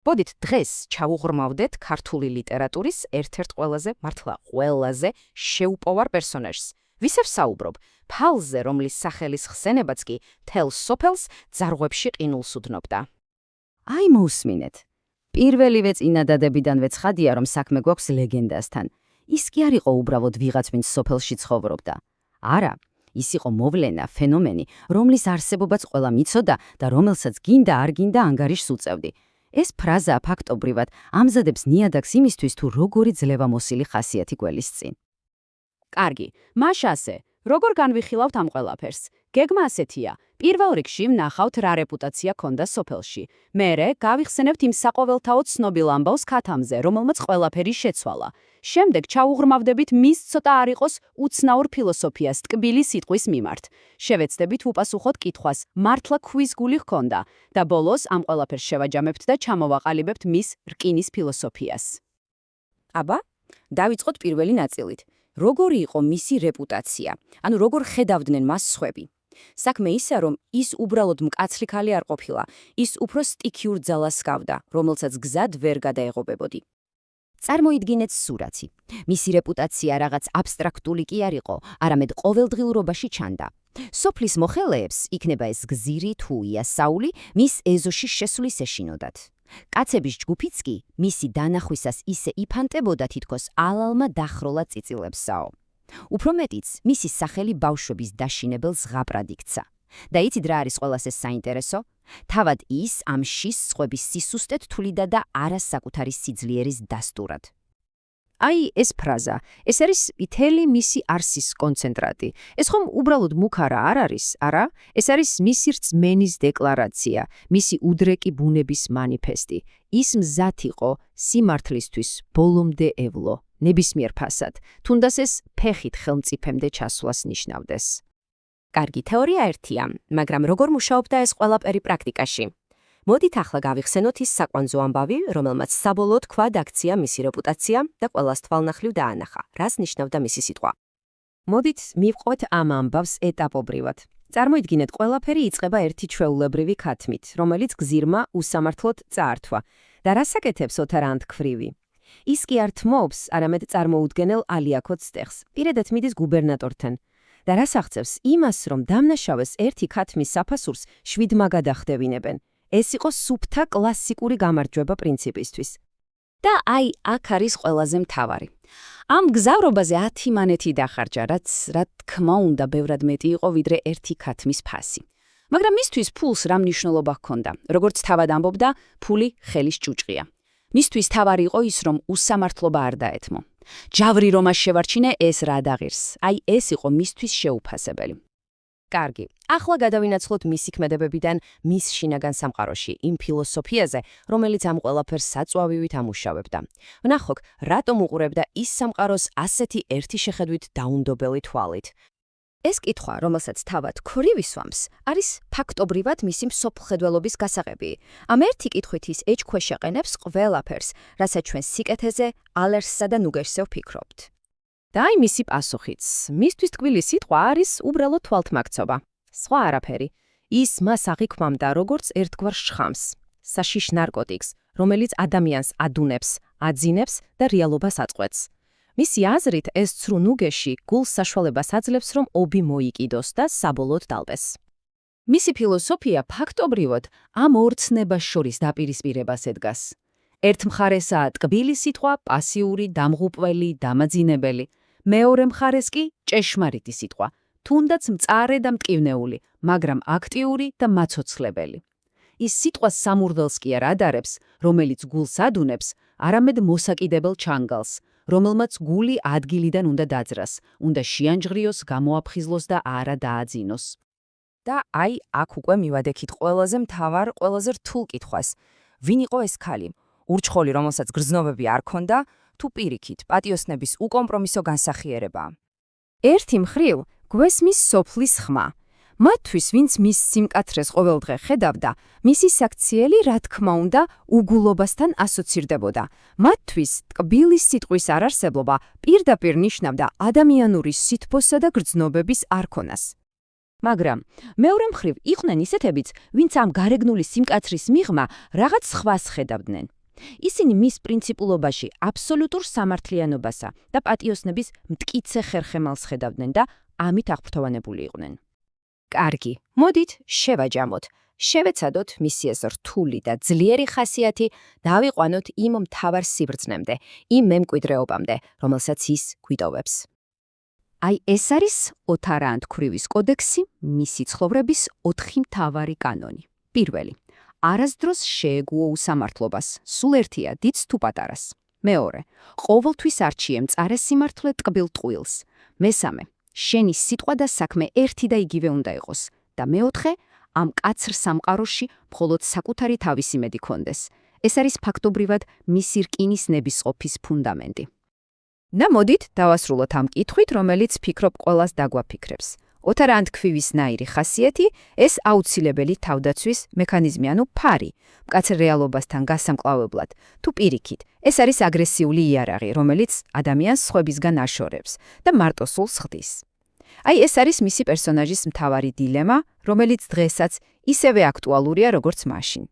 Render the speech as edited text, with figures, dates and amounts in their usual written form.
მოდით დღეს ჩავუღრმავდეთ ქართული ლიტერატურის ერთ-ერთ ყველაზე შეუპოვარ პერსონაჟს. ვისევ საუბრობ, ფალზე, რომლის სახელის ხსენებაც კი თელ სოფელს ძარღვებში ყინულს უდნობდა. აი მოусმინეთ. პირველივე წინადადებიდანვე ცხადია, რომ საქმე გვაქვს ლეგენდასთან. ის კი არ იყო უბრალოდ ვიღაც, ვინც სოფელში ცხოვრობდა. არა, ის იყო მოვლენა, ფენომენი, რომლის არსებობაც ყველა მიცოდა და რომელსაც გინდა არ გინდა ანგარიშს უწევდი. ეს ფრაზა ფაქტობრივად ამზადებს ნიადაგს იმისთვის, თუ როგორი ძლევამოსილი ხასიათი გველის წინ. კარგი, მაშ ასე, როგორ განვიხილავთ ამ ყველაფერს? გეგმა ასეთია. პირველ რიგში ვნახავთ რა რეპუტაცია ქონდა სოფელში. მერე გავიხსენებთ იმ საყოველთაო ცნობილ ამბავს ქათამზე, რომელმაც ყველაფერი შეცვალა. შემდეგ ჩავუღრმავდებით მის ცოტა არ იყოს უცნაურ ფილოსოფიას ტკბილი სიტყვის მიმართ. შევეცდებით უპასუხოთ კითხვას, მართლა ქვის გული ჰქონდა და ბოლოს ამ ყველაფერს შევაჯამებთ და ჩამოვაყალიბებთ მის რკინის ფილოსოფიას. აბა, დავიწყოთ პირველი ნაწილით. როგორი იყო მისი რეპუტაცია? ანუ როგორ ხედავდნენ მას სხვები? საქმე ისე, რომ ის უბრალოდ მკაცრი ქალი არ ყოფილა, ის უფრო სტიქიურ ძალას ჰგავდა, რომელსაც გზად ვერ გადაეღობებოდი. წარმოიდგინეთ სურათი. მისი რეპუტაცია რაღაც აბსტრაქტული კი არ იყო, არამედ ყოველდღიურობაში ჩანდა. სოფლის მოხელეებს, იქნება ეს გზირი თუ იასაული, მის ეზოში შესulis ეშინოდათ. კაცების ჯგუფიც კი მისი დანახვისას ისე იფანტებოდა, თითქოს ალალმა დახროლა წიწილებსაო. უფრო მეტიც, მისი სახელი ბავშვების დაშინებელ ზღაპრად იქცა. და იცით რა არის ყველას ეს საინტერესო? თავად ის ამ შის სხვების სისუსტეთ თვლიდა და არა საკუთარი სიძლიერის დასტურად. აი ეს ფრაზა, ეს არის მთელი მისი არსის კონცენტრატი. ეს ხომ უბრალოდ მუქარა არ არის, არა? ეს არის მისი რწმენის დეკლარაცია, მისი უდრეკი ბუნების მანიფესტი. ის მზად იყო სიმართლისთვის ბოლომდე ევლო, ნებისმიერ ფასად, თუნდაც ეს ფეხით ხელმწიფემდე ჩასვლას ნიშნავდეს. კარგი, თეორია ერთია, მაგრამ როგორ მუშაობდა ეს ყველაფერი პრაქტიკაში? მოდით ახლა გავიხსენოთ ის საკვანძო ამბავი, რომელმაც საბოლოოდ ქვად აქცია მისი რეპუტაცია და ყველას თვალნახლივ დაანახა, რას ნიშნავდა მისი სიტყვა. მოდით მივყვეთ ამ ამბავს ეტაპობრივად. წარმოიდგინეთ, ყველაფერი იწყება ერთი ჩვეულებრივი ქათმით, რომელიც გზირმა უსამართლოდ წაართვა და რას აკეთებს ოთარ ანთქვრივი. ის კი არ თმობს, არამედ წარმოუდგენელ ალიაქოც სტეხს, პირადად მიდის გუბერნატორთან. და რას აღწევს? იმას, რომ დამნაშავეს ერთი ქათმის საფასურს 7 გადახდევინებენ. ეს იყო სუფთა კლასიკური გამარჯვება პრინციპისთვის. და აი აქ არის ყველაზე მთავარი. ამ გზავრობაზე 10 მანეთი დახარჯა, რაც რა თქმა უნდა ბევრად მეტი იყო ვიდრე ერთი ქათმის ფასი. მაგრამ მისთვის ფულს რა მნიშვნელობა ჰქონდა? როგორც თავად ამბობდა, ფული ხელის ჭუჭყია. მისთვის თავარი იყო ის, რომ უსამართლობა არ დაეთმო. ჯავრი რომას შევარჩინე, ეს რა დაღირს. აი ეს იყო მისთვის შეუფასებელი. კარგი, ახლა გადავინაცვლოთ მისი ქმედებებიდან მის შინაგან სამყაროში, იმ ფილოსოფიაზე, რომელიც ამ ყველაფერს საწვავივით ამუშავებდა. ვნახოთ, რატომ უყურებდა ის სამყაროს ასეთი ერთი შეხედვით დაუნდობელი თვალით. ეს კითხვა, რომელსაც თავად ქორი ვისვამს, არის ფაქტობრივად მისი მსოფლმხედველობის გასაღები. ამ ერთი კითხვით ის ეჭქვეშ ეყენებს ყველაფერს, რასაც ჩვენ სიკეთეზე, ალერსსა და ნუგეშზე ვფიქრობთ. და აი მისი პასუხიც. მისთვის ტკბილი სიტყვა არის უბრალოდ თვალთმაქცობა. სხვა არაფერი. ის მას აღიქვამდა როგორც ერთგვარ შხამს, საშიშ ნარკოტიკს, რომელიც ადამიანს ადუნებს, აძინებს და რეალობას აწყვეტს. მისი აზრით, ეს ცრუ ნუგეში გულს საშუალებას აძლევს, რომ ობი მოიკიდოს და საბოლოოდ დალპეს. მისი ფილოსოფია ფაქტობრივად ამ ორ ცნებას შორის დაპირისპირებას ედგას. ერთ მხარესაა ტკბილი სიტყვა, პასიური, დამღუპველი, დამაძინებელი. მეორე მხარეს კი ჭეშმარიტი სიტყვა, თუნდაც მწარე და მტკივნეული, მაგრამ აქტიური და მაცოცხლებელი. ის სიტყვა სამურველს კი არ ადარებს, რომელიც გულს ადუნებს, არამედ მოსაკიდებელ ჩანგალს, რომელმაც გული ადგილიდან უნდა დაძრას, უნდა შეანჯღრიოს, გამოაფხიზლოს და არა დააძინოს. და აი აქ უკვე მივადექით ყველაზე მთავარ, ყველაზე რთულ კითხვას. ვინ იყო ეს ქალი? ურჩხოლი, რომელსაც გრძნობები არ ქონდა, თუ პირიქით, პატიოსნების უკომპრომისო განსახიერება. ერთი მხრივ, გვესმის სოფლის ხმა. მათთვის, ვინც მის სიმკათრეს ყოველდღე ხედავდა, მისი საქციელი, რა თქმა უნდა, უგულობასთან ასოცირდებოდა. მათთვის, ტკბილი სიტყვის არარსებლობა პირდაპირ ნიშნავდა ადამიანური სითბოსა და გრძნობების არქონას. მაგრამ მეორე მხრივ იყვნენ ისეთებიც, ვინც ამ გარეგნული სიმკაცრის მიღმა რაღაც სხვას ხედავდნენ. ისინი მის პრინციპულობაში აბსოლუტურ სამართლიანობასა და პატიოსნების მტკიცე ხერხემალს ხედავდნენ და ამით აღფრთოვანებული იყვნენ. კარგი, მოდით შევაჯამოთ. შევეცადოთ მისი ეს რთული და ძლიერი ხასიათი და ავიყვანოთ იმ მთავარ სიბრძნემდე, იმ მემკვიდრეობამდე, რომელსაც ის გვიტოვებს. აი ეს არის ოთარ ანდქვრივის კოდექსი, მისი ცხოვრების 4 მთავარი კანონი. პირველი. არასდროს შეეგუო უსამართლობას, სულ ერთია დიდს თუ პატარას. მეორე. ყოველთვის არჩიე მწარე სიმართლე ტკბილ ტყუილს. მესამე. შენი სიტყვა და საქმე ერთი და იგივე უნდა იყოს. და მეოთხე, ამ კაცრ სამყაროში მხოლოდ საკუთარი თავისი მედი კონდეს. ეს არის ფაქტობრივად მისი რკინის ნებისყოფის ფუნდამენტი. და მოდით დავასრულოთ ამ კითხვით, რომელიც ფიქრობ ყველას დაგვაფიქრებს. ოთარ ანდქვივის ნაირი ხასიათი, ეს აუცილებელი თავდაცვის მექანიზმი, ანუ ფარი, მკაცრ რეალობასთან გასამკლავებლად, თუ პირიქით, ეს არის აგრესიული იარაღი, რომელიც ადამიანს სხვებისგან აშორებს და მარტო სულს ხდის. აი ეს არის მისი პერსონაჟის მთავარი დილემა, რომელიც დღესაც ისევე აქტუალურია, როგორც მაშინ.